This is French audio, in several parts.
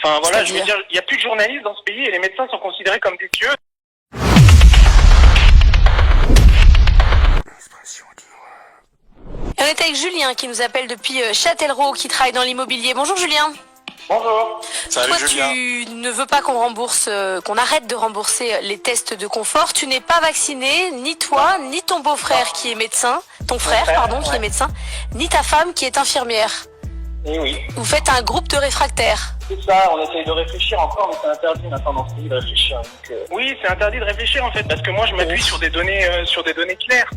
Enfin voilà, je veux dire, il n'y a plus de journalistes dans ce pays et les médecins sont considérés comme des dieux. On est avec Julien qui nous appelle depuis Châtellerault, qui travaille dans l'immobilier. Bonjour Julien. Bonjour. Salut Toi, Julien. tu ne veux pas qu'on rembourse, qu'on arrête de rembourser les tests de confort. Tu n'es pas vacciné, ni toi, ni ton beau-frère qui est médecin, ton frère, pardon, qui est médecin, ni ta femme qui est infirmière. Et oui. Vous faites un groupe de réfractaires. C'est ça, on essaye de réfléchir encore, mais c'est interdit maintenant dans ce pays de réfléchir. Donc, oui, c'est interdit de réfléchir en fait, parce que moi je m'appuie sur des données claires.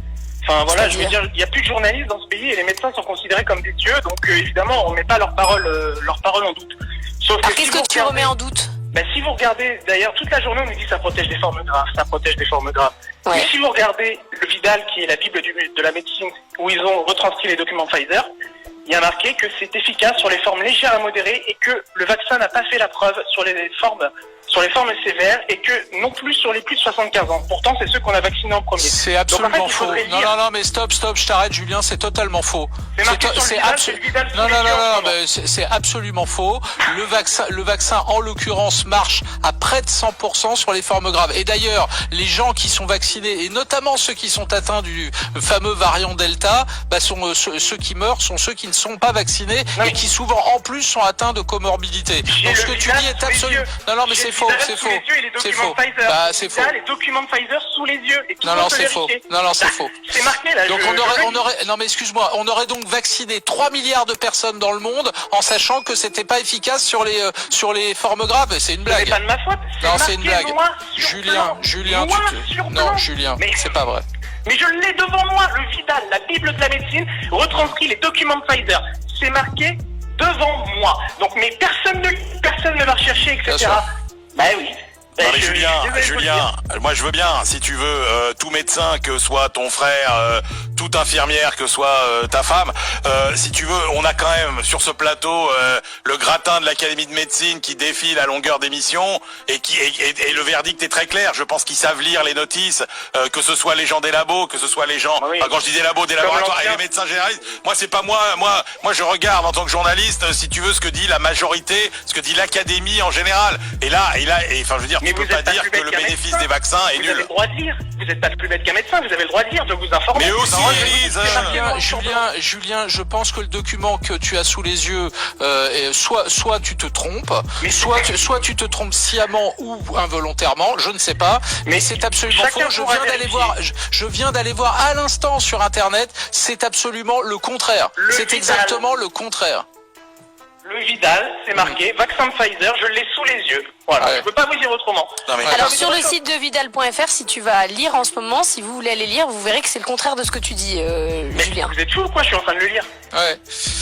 Enfin voilà, je veux dire, il n'y a plus de journalistes dans ce pays et les médecins sont considérés comme des dieux, donc évidemment on met pas leur parole en doute. Sauf Alors que qu'est-ce si que vous tu regardez- remets en doute? Si vous regardez, d'ailleurs toute la journée on nous dit que ça protège des formes graves, ça protège des formes graves. Ouais. Mais si vous regardez le Vidal, qui est la bible de la médecine, où ils ont retranscrit les documents Pfizer, il y a marqué que c'est efficace sur les formes légères à modérées et que le vaccin n'a pas fait la preuve sur les formes sévères et que non plus sur les plus de 75 ans. Pourtant, c'est ceux qu'on a vaccinés en premier. C'est absolument Donc, en fait, il faux. faudrait Non, lire. non, mais stop, je t'arrête, Julien, c'est totalement faux. C'est marqué sur le Vidal, c'est le Vidal sous les yeux en ce moment. mais c'est absolument faux. Le vaccin, en l'occurrence, marche à près de 100% sur les formes graves. Et d'ailleurs, les gens qui sont vaccinés, et notamment ceux qui sont atteints du fameux variant Delta, sont ceux qui meurent sont ceux qui ne sont pas vaccinés Non, et mais- qui souvent, en plus, sont atteints de comorbidité. J'ai Donc ce le que tu Vidal dis est sous les absolument... yeux. Non, mais J'ai c'est le faux, Vidal c'est sous faux. les yeux et les C'est documents faux. Pfizer. Bah, c'est faux. Les documents Pfizer sous les yeux. Et tout Non, le monde non, peut c'est faux. vérifier. Non, c'est faux. C'est marqué là. Donc je- non mais excuse-moi, on aurait donc vacciné 3 milliards de personnes dans le monde en sachant que c'était pas efficace sur les formes graves. C'est une Ce blague. n'est pas de ma faute. Non, marqué c'est une blague. noir sur Julien, blanc. non, blanc. Julien, Mais- c'est pas vrai. Mais je l'ai devant moi, le Vidal, la Bible de la médecine, retranscrit les documents de Pfizer. C'est marqué devant moi. Donc, mais personne ne va rechercher, etc. Bien sûr. Bah oui. Non mais Je suis désolé de vous le Julien, dire. moi je veux bien, si tu veux, tout médecin, que soit ton frère, toute infirmière, que soit ta femme, si tu veux, on a quand même sur ce plateau le gratin de l'Académie de médecine qui défile à longueur d'émission et le verdict est très clair. Je pense qu'ils savent lire les notices, que ce soit les gens des labos, que ce soit les gens, Oui. enfin, quand je dis des labos, des Comme laboratoires et l'ancien. les médecins généralistes. Moi c'est pas moi je regarde en tant que journaliste, si tu veux, ce que dit la majorité, ce que dit l'Académie en général. Et enfin je veux dire, Mais tu peux vous pas êtes pas dire plus que bête le qu'un bénéfice médecin. des vaccins est Vous avez nul. le droit de lire. Vous n'êtes pas plus bête qu'un médecin, vous avez le droit de lire, de vous informer. Mais eux aussi, Non, je- ils lisent, c'est marqué noir sur blanc. Julien, je pense que le document que tu as sous les yeux, soit tu te trompes, Mais soit tu te trompes sciemment ou involontairement, je ne sais pas, mais c'est absolument chacun faux. Je pourra viens d'aller vérifier. voir, je viens d'aller voir à l'instant sur Internet, c'est absolument le contraire. Le C'est Vidal. exactement le contraire. Le Vidal, c'est marqué, vaccin de Pfizer, je l'ai sous les yeux. Voilà, Ouais. je peux pas vous dire autrement. Non, mais- Alors mais sur le d'accord. site de vidal.fr, si tu vas lire en ce moment, si vous voulez aller lire, vous verrez que c'est le contraire de ce que tu dis, Mais Julien. vous êtes fou ou quoi? Je suis en train de le lire. Ouais.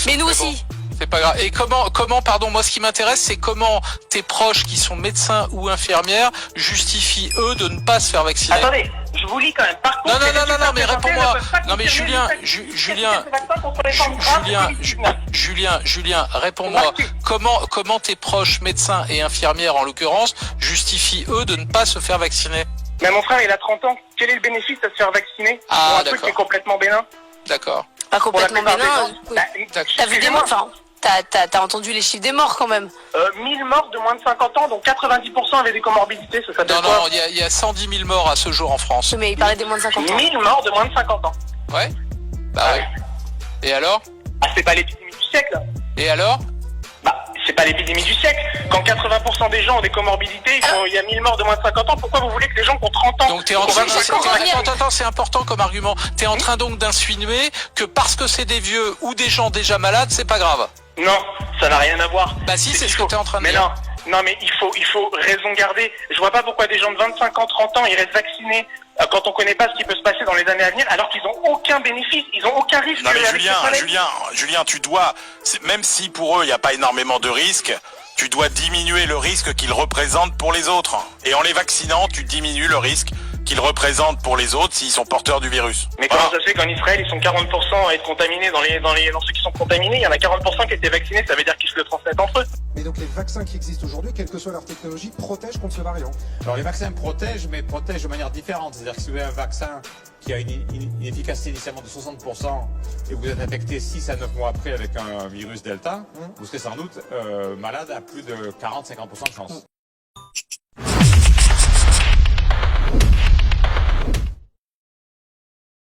Mais nous Mais aussi. C'est pas grave. Et comment, pardon, moi ce qui m'intéresse, c'est comment tes proches qui sont médecins ou infirmières justifient eux de ne pas se faire vacciner. Attendez, je vous lis quand même. Par contre, Non, les résultats mais présentés réponds-moi. ne peuvent pas Non, mais confirmer Julien, l'efficacité Julien, des vaccins contre les formes graves de Covid-19. Julien, réponds-moi. Marqué. Comment tes proches médecins et infirmières, en l'occurrence, justifient eux de ne pas se faire vacciner? Mais mon frère, il a 30 ans. Quel est le bénéfice à se faire vacciner Ah, pour un truc d'accord. qui est complètement bénin? D'accord. Pas Pour la complètement plupart des bénin. gens. Oui. Bah, T'as vu des morts, enfin, t'as entendu les chiffres des morts quand même. 1000 morts de moins de 50 ans, dont 90% avaient des comorbidités, ça s'appelle Non, quoi? il y a 110 000 morts à ce jour en France. Mais il parlait des moins de 50 ans. 1000 morts de moins de 50 ans. Ouais? Bah ouais. Et alors? Ah, c'est pas l'épidémie du siècle. Et alors? Bah, c'est pas l'épidémie du siècle. Quand 80% des gens ont des comorbidités, il y a 1000 morts de moins de 50 ans, pourquoi vous voulez que les gens qui ont 30 ans... Donc t'es en train de... je comprends rien. Attends, c'est important comme argument. T'es en train donc d'insinuer que parce que c'est des vieux ou des gens déjà malades, c'est pas grave. Non, ça n'a rien à voir. Bah si, c'est Il ce faut- que t'es en train de mais dire. non, mais il faut raison garder. Je vois pas pourquoi des gens de 25 ans, 30 ans, ils restent vaccinés quand on connaît pas ce qui peut se passer dans les années à venir, alors qu'ils ont aucun bénéfice, ils ont aucun risque. Non mais avec cette maladie. Julien, tu dois, même si pour eux il n'y a pas énormément de risques, tu dois diminuer le risque qu'ils représentent pour les autres. Et en les vaccinant, tu diminues le risque qu'ils représentent pour les autres s'ils sont porteurs du virus. Mais comment ça se fait qu'en Israël, ils sont 40% à être contaminés dans ceux qui sont contaminés, il y en a 40% qui étaient vaccinés, ça veut dire qu'ils se le transmettent entre eux. Mais donc les vaccins qui existent aujourd'hui, quelle que soit leur technologie, protègent contre ce variant. Alors les vaccins protègent, mais protègent de manière différente. C'est-à-dire que si vous avez un vaccin qui a une efficacité initialement de 60% et vous êtes infecté 6 à 9 mois après avec un virus Delta, vous serez sans doute malade à plus de 40-50% de chance.